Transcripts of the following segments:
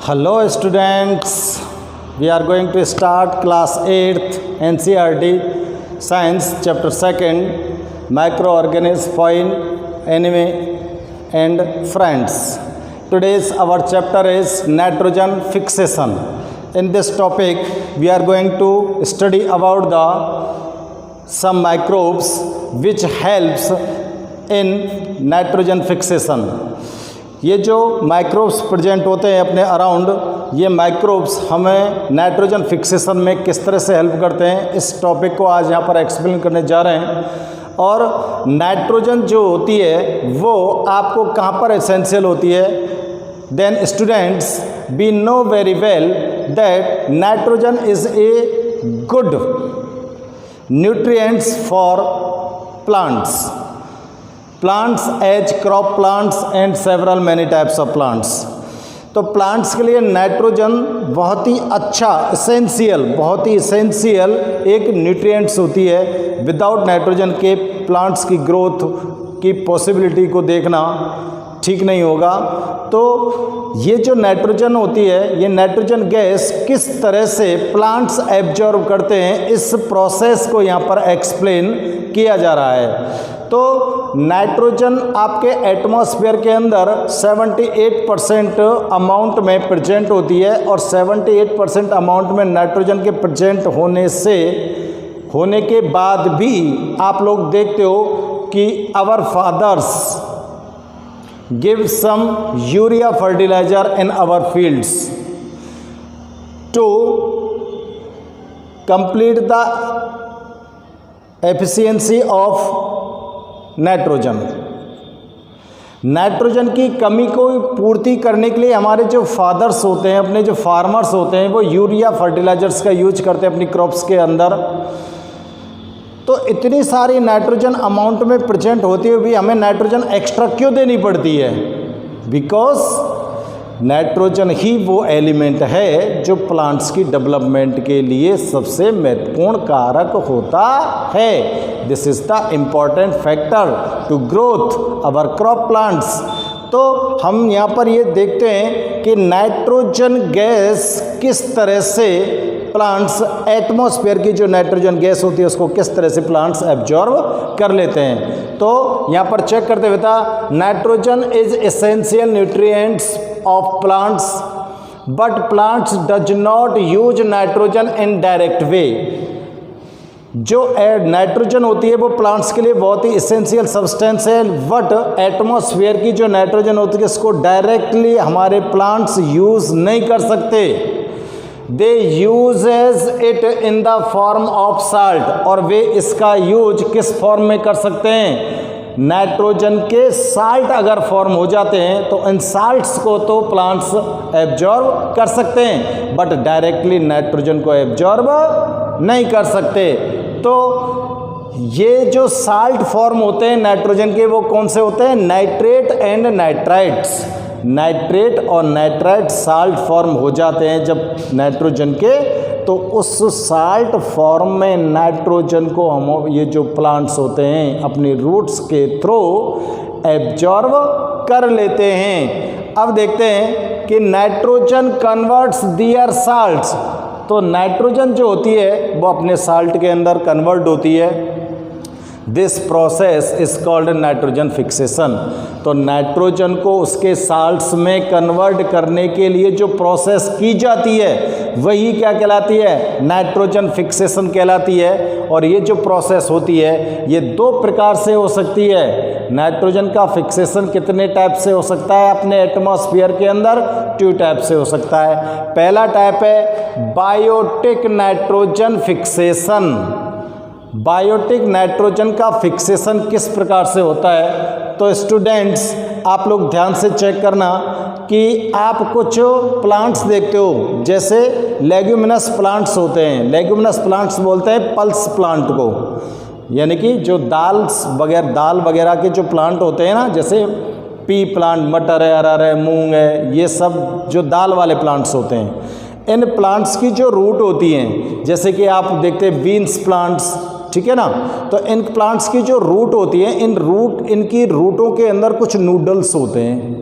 Hello students, we are going to start class 8th NCERT Science chapter 2nd Microorganisms, Foreign, Enemy and Friends. Today's our chapter is nitrogen fixation. In this topic we are going to study about the some microbes which helps in nitrogen fixation. ये जो microbes present होते हैं अपने around, ये microbes हमें nitrogen fixation में किस तरह से हेल्प करते हैं, इस टॉपिक को आज यहाँ पर एक्सप्लेन करने जा रहे हैं। और नाइट्रोजन जो होती है वो आपको कहाँ पर एसेंशियल होती है। Then students we know very well that nitrogen is a good nutrients for plants as crop plants and several many types of plants. तो प्लांट्स के लिए नाइट्रोजन बहुत ही अच्छा बहुत ही इसेंशियल एक न्यूट्रिएंट्स होती है। विदाउट नाइट्रोजन के प्लांट्स की ग्रोथ की पॉसिबिलिटी को देखना ठीक नहीं होगा। तो ये जो नाइट्रोजन होती है, ये नाइट्रोजन गैस किस तरह से प्लांट्स एब्जॉर्ब करते हैं, इस प्रोसेस को यहाँ पर एक्सप्लेन किया जा रहा है। तो नाइट्रोजन आपके एटमॉस्फेयर के अंदर 78% अमाउंट में प्रेजेंट होती है और 78% अमाउंट में नाइट्रोजन के प्रेजेंट होने के बाद भी आप लोग देखते हो कि our fathers give some urea fertilizer in our fields to complete the efficiency of nitrogen की कमी को पूर्ति करने के लिए हमारे जो फादर्स होते हैं, अपने जो फार्मर्स होते हैं, वो यूरिया फर्टिलाइजर्स का यूज करते हैं अपनी क्रॉप्स के अंदर। तो इतनी सारी नाइट्रोजन अमाउंट में प्रेजेंट होती हुई भी हमें नाइट्रोजन एक्स्ट्रा क्यों देनी पड़ती है? बिकॉज नाइट्रोजन ही वो एलिमेंट है जो प्लांट्स की डेवलपमेंट के लिए सबसे महत्वपूर्ण कारक होता है। This is the important factor to growth our crop plants. तो हम यहाँ पर ये देखते हैं कि नाइट्रोजन गैस किस तरह से प्लांट्स एटमॉस्फेयर की जो नाइट्रोजन गैस होती है उसको किस तरह से प्लांट्स एब्जॉर्ब कर लेते हैं। तो यहाँ पर चेक करते हुए था, nitrogen is essential nutrients of plants but plants does not use nitrogen in direct way। जो नाइट्रोजन होती है वो प्लांट्स के लिए बहुत ही इसेंशियल सब्सटेंस है, बट एटमॉस्फेयर की जो नाइट्रोजन होती है इसको डायरेक्टली हमारे प्लांट्स यूज नहीं कर सकते। They uses it in the form of salt, और वे इसका यूज किस फॉर्म में कर सकते हैं? नाइट्रोजन के साल्ट अगर फॉर्म हो जाते हैं तो इन साल्ट्स को तो प्लांट्स एब्जॉर्ब कर सकते हैं, बट डायरेक्टली नाइट्रोजन को एब्जॉर्ब नहीं कर सकते। तो ये जो साल्ट फॉर्म होते हैं नाइट्रोजन के, वो कौन से होते हैं? Nitrate and nitrites. नाइट्रेट और नाइट्राइट साल्ट फॉर्म हो जाते हैं जब नाइट्रोजन के, तो उस साल्ट फॉर्म में नाइट्रोजन को हम ये जो प्लांट्स होते हैं अपनी रूट्स के थ्रू एब्जॉर्ब कर लेते हैं। अब देखते हैं कि नाइट्रोजन कन्वर्ट्स दियर साल्ट्स। तो नाइट्रोजन जो होती है वो अपने साल्ट के अंदर कन्वर्ट होती है। This process is called nitrogen fixation. तो नाइट्रोजन को उसके साल्ट्स में कन्वर्ट करने के लिए जो प्रोसेस की जाती है वही क्या कहलाती है? नाइट्रोजन फिक्सेशन कहलाती है। और ये जो प्रोसेस होती है ये दो प्रकार से हो सकती है। नाइट्रोजन का फिक्सेशन कितने टाइप से हो सकता है अपने एटमॉस्फेयर के अंदर? 2 टाइप से हो सकता है। पहला टाइप है biotic nitrogen fixation. Biotic nitrogen का फिक्सेशन किस प्रकार से होता है? तो स्टूडेंट्स आप लोग ध्यान से चेक करना कि आप कुछ प्लांट्स देखते हो, जैसे लेग्यूमिनस प्लांट्स होते हैं। लेग्यूमिनस प्लांट्स बोलते हैं पल्स प्लांट को, यानी कि जो दाल वगैरह के जो प्लांट होते हैं ना, जैसे पी प्लांट, मटर है, अरहर है, मूंग है, ये सब जो दाल वाले प्लांट्स होते हैं। इन प्लांट्स की जो रूट होती हैं, जैसे कि आप देखते हैं बीन्स प्लांट्स, ठीक है ना। तो इन प्लांट्स की जो रूट होती है, इनकी रूटों के अंदर कुछ नूडल्स होते हैं,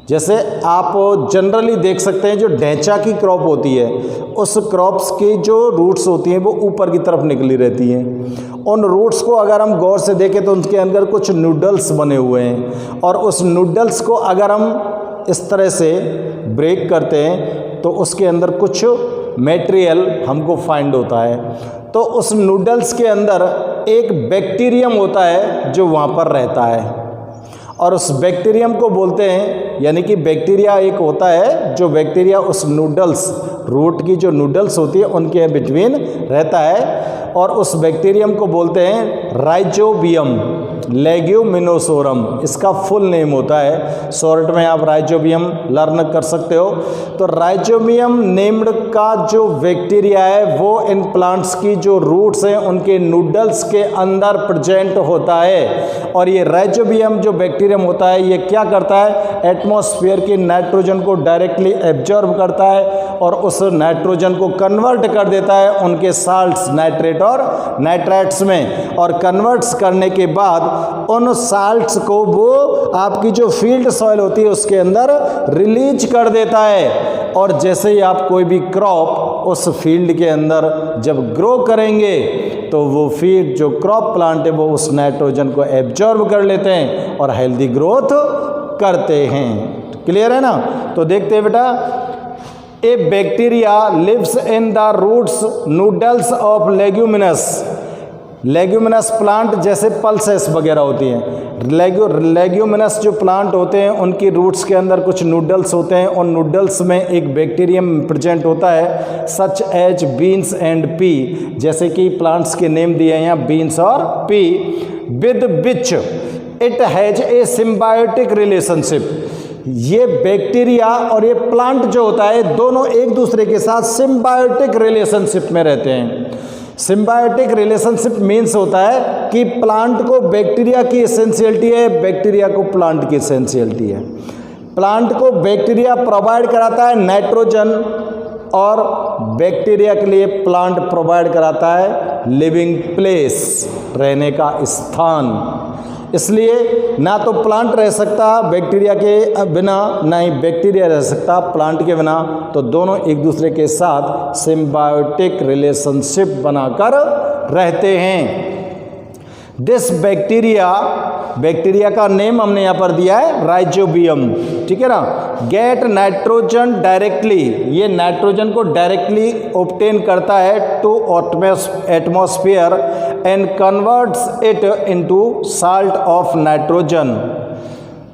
जैसे आप जनरली देख सकते हैं जो ढैंचा की क्रॉप होती है उस क्रॉप्स की जो रूट्स होती हैं वो ऊपर की तरफ निकली रहती हैं। उन रूट्स को अगर हम गौर से देखें तो उनके अंदर कुछ नूडल्स बने हुए हैं और उस नूडल्स को अगर हम इस तरह से ब्रेक करते हैं तो उसके अंदर कुछ मटेरियल हमको फाइंड होता है। तो उस नूडल्स के अंदर एक बैक्टीरियम होता है जो वहाँ पर रहता है और उस बैक्टीरियम को बोलते हैं, यानी कि बैक्टीरिया एक होता है जो बैक्टीरिया उस नूडल्स रूट की जो नूडल्स होती है उनके बिटवीन रहता है और उस बैक्टीरियम को बोलते हैं राइजोबियम लेग्यूमिनोसोरम। इसका फुल नेम होता है, शॉर्ट में आप राइजोबियम लर्न कर सकते हो। तो राइजोबियम नेम्ड का जो बैक्टीरिया है वो इन प्लांट्स की जो रूट्स हैं उनके नूडल्स के अंदर प्रेजेंट होता है और ये राइजोबियम जो बैक्टीरियम होता है ये क्या करता है, एटमॉस्फेयर की नाइट्रोजन को डायरेक्टली एब्जॉर्ब करता है और उस नाइट्रोजन को कन्वर्ट कर देता है उनके साल्ट्स नाइट्रेट और नाइट्राइट्स में, और कन्वर्ट्स करने के बाद उन साल्ट्स को वो आपकी जो फील्ड सॉइल होती है उसके अंदर रिलीज कर देता है। और जैसे ही आप कोई भी क्रॉप उस फील्ड के अंदर जब ग्रो करेंगे तो वो फील्ड जो क्रॉप प्लांट है वो उस नाइट्रोजन को एब्जॉर्ब कर लेते हैं और हेल्दी ग्रोथ करते हैं। क्लियर है ना? तो देखते हैं बेटा, a bacteria lives in the roots noodles of leguminous plant, जैसे पल्सेस वगैरह होती हैं। लेग्यूमिनस जो प्लांट होते हैं उनकी रूट्स के अंदर कुछ नूडल्स होते हैं, उन नूडल्स में एक बैक्टीरियम प्रेजेंट होता है such as beans and pea, जैसे कि प्लांट्स के नेम दिए हैं यहाँ बीन्स और P, with which it has a symbiotic relationship. ये बैक्टीरिया और ये प्लांट जो होता है दोनों एक दूसरे के साथ सिम्बायोटिक रिलेशनशिप में रहते हैं। सिम्बायोटिक रिलेशनशिप मीन्स होता है कि प्लांट को बैक्टीरिया की एसेंशियलिटी है, बैक्टीरिया को प्लांट की एसेंशियलिटी है। प्लांट को बैक्टीरिया प्रोवाइड कराता है नाइट्रोजन और बैक्टीरिया के लिए प्लांट प्रोवाइड कराता है लिविंग प्लेस, रहने का स्थान। इसलिए ना तो प्लांट रह सकता बैक्टीरिया के बिना, ना ही बैक्टीरिया रह सकता प्लांट के बिना। तो दोनों एक दूसरे के साथ सिम्बायोटिक रिलेशनशिप बनाकर रहते हैं। दिस बैक्टीरिया का नेम हमने यहाँ पर दिया है राइजोबियम, ठीक है ना। गेट नाइट्रोजन डायरेक्टली, ये नाइट्रोजन को डायरेक्टली ऑब्टेन करता है to atmosphere and converts it into salt of nitrogen.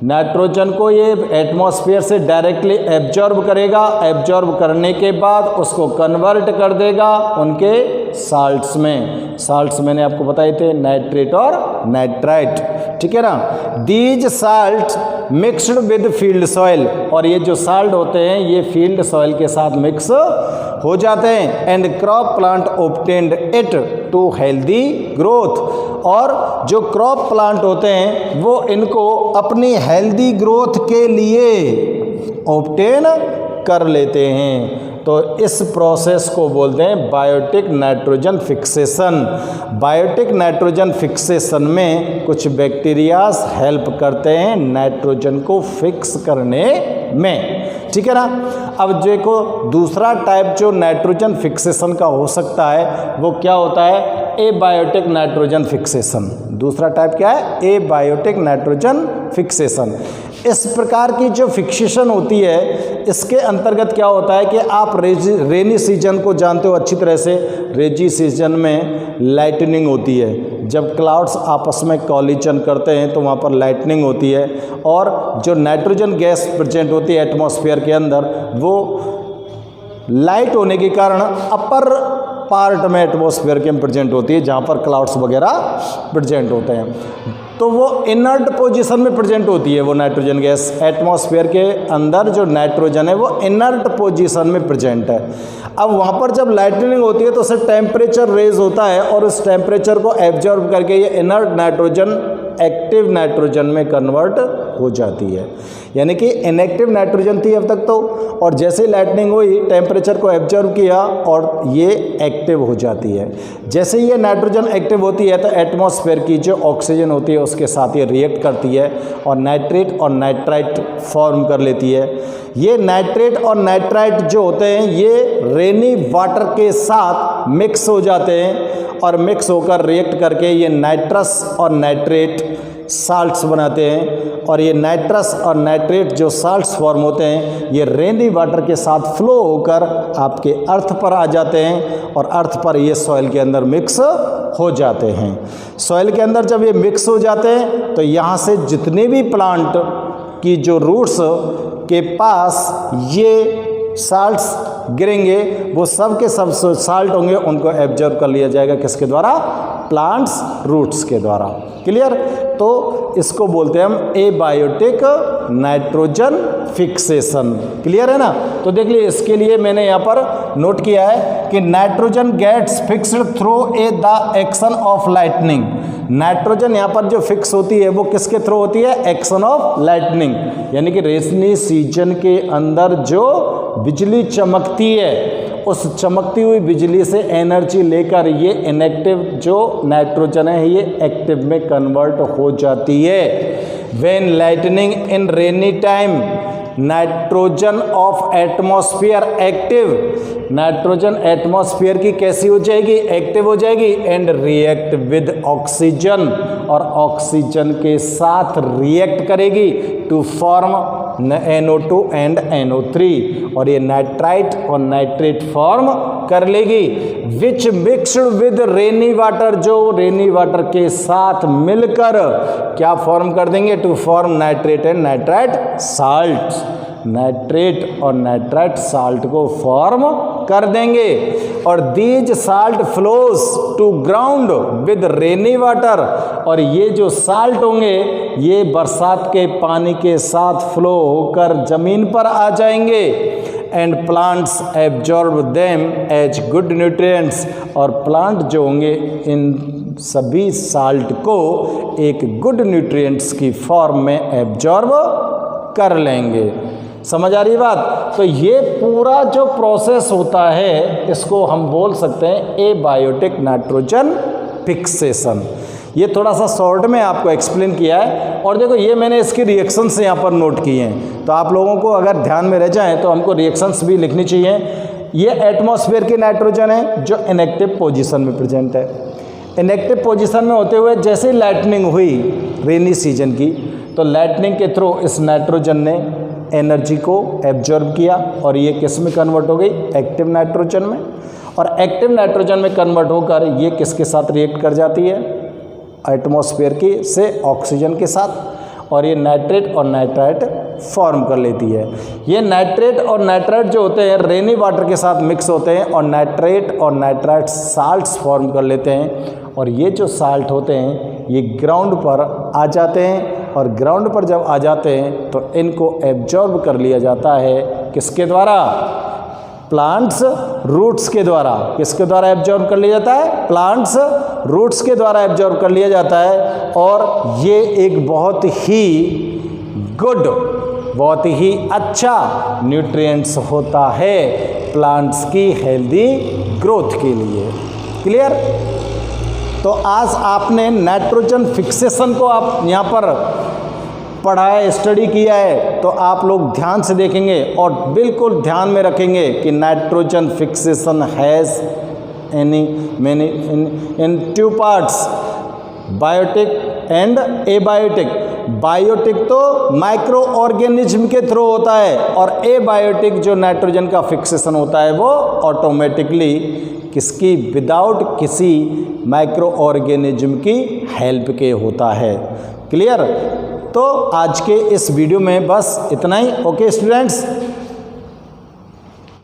Nitrogen को ये एटमॉस्फेयर से डायरेक्टली एब्जॉर्ब करेगा, एब्जॉर्ब करने के बाद उसको कन्वर्ट कर देगा उनके साल्ट्स में। साल्ट्स मैंने आपको बताए थे नाइट्रेट और नाइट्राइट, ठीक है ना। These salt mixed with field soil, और ये जो साल्ट होते हैं ये फील्ड सॉइल के साथ मिक्स हो जाते हैं। And crop plant obtained it to healthy growth, और जो क्रॉप प्लांट होते हैं वो इनको अपनी हेल्दी ग्रोथ के लिए ऑब्टेन कर लेते हैं। तो इस प्रोसेस को बोलते हैं biotic nitrogen fixation. Biotic nitrogen fixation में कुछ बैक्टीरियाज हेल्प करते हैं नाइट्रोजन को फिक्स करने में, ठीक है ना। अब देखो दूसरा टाइप जो नाइट्रोजन फिक्सेशन का हो सकता है वो क्या होता है, एबायोटिक नाइट्रोजन फिक्सेशन। दूसरा टाइप क्या है, एबायोटिक नाइट्रोजन फिक्सेशन। इस प्रकार की जो फिक्सेशन होती है इसके अंतर्गत क्या होता है कि आप रेनी सीजन को जानते हो अच्छी तरह से। रेनी सीजन में लाइटनिंग होती है, जब क्लाउड्स आपस में कॉलिजन करते हैं तो वहाँ पर लाइटनिंग होती है, और जो नाइट्रोजन गैस प्रेजेंट होती है एटमॉस्फेयर के अंदर वो लाइट होने के कारण अपर पार्ट में एटमॉस्फेयर के प्रेजेंट होती है जहाँ पर क्लाउड्स वगैरह प्रेजेंट होते हैं। तो वो इनर्ट पोजीशन में प्रेजेंट होती है वो नाइट्रोजन गैस। एटमॉस्फेयर के अंदर जो नाइट्रोजन है वो इनर्ट पोजीशन में प्रेजेंट है। अब वहाँ पर जब लाइटनिंग होती है तो उससे टेम्परेचर रेज होता है और उस टेम्परेचर को एब्जॉर्ब करके ये इनर्ट नाइट्रोजन एक्टिव नाइट्रोजन में कन्वर्ट हो जाती है। यानी कि इनएक्टिव नाइट्रोजन थी अब तक तो, और जैसे ही लाइटनिंग हुई टेम्परेचर को एब्जॉर्व किया और ये एक्टिव हो जाती है। जैसे ये नाइट्रोजन एक्टिव होती है तो एटमॉस्फेयर की जो ऑक्सीजन होती है उसके साथ ये रिएक्ट करती है और नाइट्रेट और नाइट्राइट फॉर्म कर लेती है। ये नाइट्रेट और नाइट्राइट जो होते हैं ये रेनी वाटर के साथ मिक्स हो जाते हैं और मिक्स होकर रिएक्ट करके ये नाइट्रस और नाइट्रेट साल्ट्स बनाते हैं। और ये नाइट्रस और नाइट्रेट जो साल्ट्स फॉर्म होते हैं ये रेनी वाटर के साथ फ्लो होकर आपके अर्थ पर आ जाते हैं और अर्थ पर ये सॉइल के अंदर मिक्स हो जाते हैं। सॉइल के अंदर जब ये मिक्स हो जाते हैं तो यहाँ से जितने भी प्लांट की जो रूट्स के पास ये साल्ट्स गिरेंगे वो सब के सब साल्ट होंगे, उनको एब्जॉर्ब कर लिया जाएगा किसके द्वारा? प्लांट्स रूट्स के द्वारा। क्लियर? तो इसको बोलते हैं हम एबायोटिक नाइट्रोजन फिक्सेशन। क्लियर है ना? तो देख लीजिए इसके लिए मैंने यहाँ पर नोट किया है कि nitrogen gets fixed through the action of lightning. Nitrogen यहाँ पर जो फिक्स होती है वो किसके थ्रू होती है? Action of lightning. यानी कि रेनी सीजन के अंदर जो बिजली चमकती है उस चमकती हुई बिजली से एनर्जी लेकर ये इनएक्टिव जो नाइट्रोजन है ये एक्टिव में कन्वर्ट हो जाती है। When lightning in rainy time nitrogen of atmosphere active, nitrogen atmosphere की कैसी हो जाएगी? एक्टिव हो जाएगी एंड रिएक्ट विद ऑक्सीजन, और ऑक्सीजन के साथ रिएक्ट करेगी to form NO2 and NO3, और ये नाइट्राइट और नाइट्रेट फॉर्म कर लेगी विच मिक्स्ड विद रेनी वाटर, जो रेनी वाटर के साथ मिलकर क्या फॉर्म कर देंगे? To form nitrate and nitrite salt, nitrate और नाइट्राइट साल्ट को फॉर्म कर देंगे। और these salt flows to ground with rainy water, और ये जो साल्ट होंगे ये बरसात के पानी के साथ फ्लो होकर जमीन पर आ जाएंगे and plants absorb them as good nutrients, और प्लांट जो होंगे इन सभी साल्ट को एक गुड न्यूट्रिएंट्स की फॉर्म में एब्जॉर्ब कर लेंगे। समझ आ रही बात? तो ये पूरा जो प्रोसेस होता है इसको हम बोल सकते हैं एबायोटिक नाइट्रोजन फिक्सेशन। ये थोड़ा सा शॉर्ट में आपको एक्सप्लेन किया है, और देखो ये मैंने इसकी रिएक्शंस यहाँ पर नोट किए हैं, तो आप लोगों को अगर ध्यान में रह जाएं तो हमको रिएक्शंस भी लिखनी चाहिए। ये एटमॉस्फेयर की नाइट्रोजन है जो इनएक्टिव पोजीशन में प्रेजेंट है। इनएक्टिव पोजीशन में होते हुए जैसे ही लाइटनिंग हुई रेनी सीजन की, तो लाइटनिंग के थ्रू इस नाइट्रोजन ने एनर्जी को एब्जॉर्ब किया और ये किस में कन्वर्ट हो गई? एक्टिव नाइट्रोजन में। और एक्टिव नाइट्रोजन में कन्वर्ट होकर ये किसके साथ रिएक्ट कर जाती है? एटमॉस्फेयर की से ऑक्सीजन के साथ, और ये नाइट्रेट और नाइट्राइट फॉर्म कर लेती है। ये नाइट्रेट और नाइट्राइट जो होते हैं रेनी वाटर के साथ मिक्स होते हैं और नाइट्रेट और नाइट्राइट साल्ट्स फॉर्म कर लेते हैं, और ये जो साल्ट होते हैं ये ग्राउंड पर आ जाते हैं, और ग्राउंड पर जब आ जाते हैं तो इनको एब्जॉर्ब कर लिया जाता है किसके द्वारा? प्लांट्स रूट्स के द्वारा। किसके द्वारा एब्जॉर्ब कर लिया जाता है? प्लांट्स रूट्स के द्वारा एब्जॉर्ब कर लिया जाता है, और ये एक बहुत ही गुड, बहुत ही अच्छा न्यूट्रिएंट्स होता है प्लांट्स की हेल्दी ग्रोथ के लिए। क्लियर? तो आज आपने नाइट्रोजन फिक्सेशन को आप यहाँ पर पढ़ा है, स्टडी किया है, तो आप लोग ध्यान से देखेंगे और बिल्कुल ध्यान में रखेंगे कि nitrogen fixation has many in two parts, biotic and abiotic. Biotic तो माइक्रो ऑर्गेनिज्म के थ्रू होता है, और एबायोटिक जो नाइट्रोजन का फिक्सेशन होता है वो ऑटोमेटिकली किसकी? विदाउट किसी माइक्रो ऑर्गेनिज्म की हेल्प के होता है। क्लियर? तो आज के इस वीडियो में बस इतना ही। Okay students,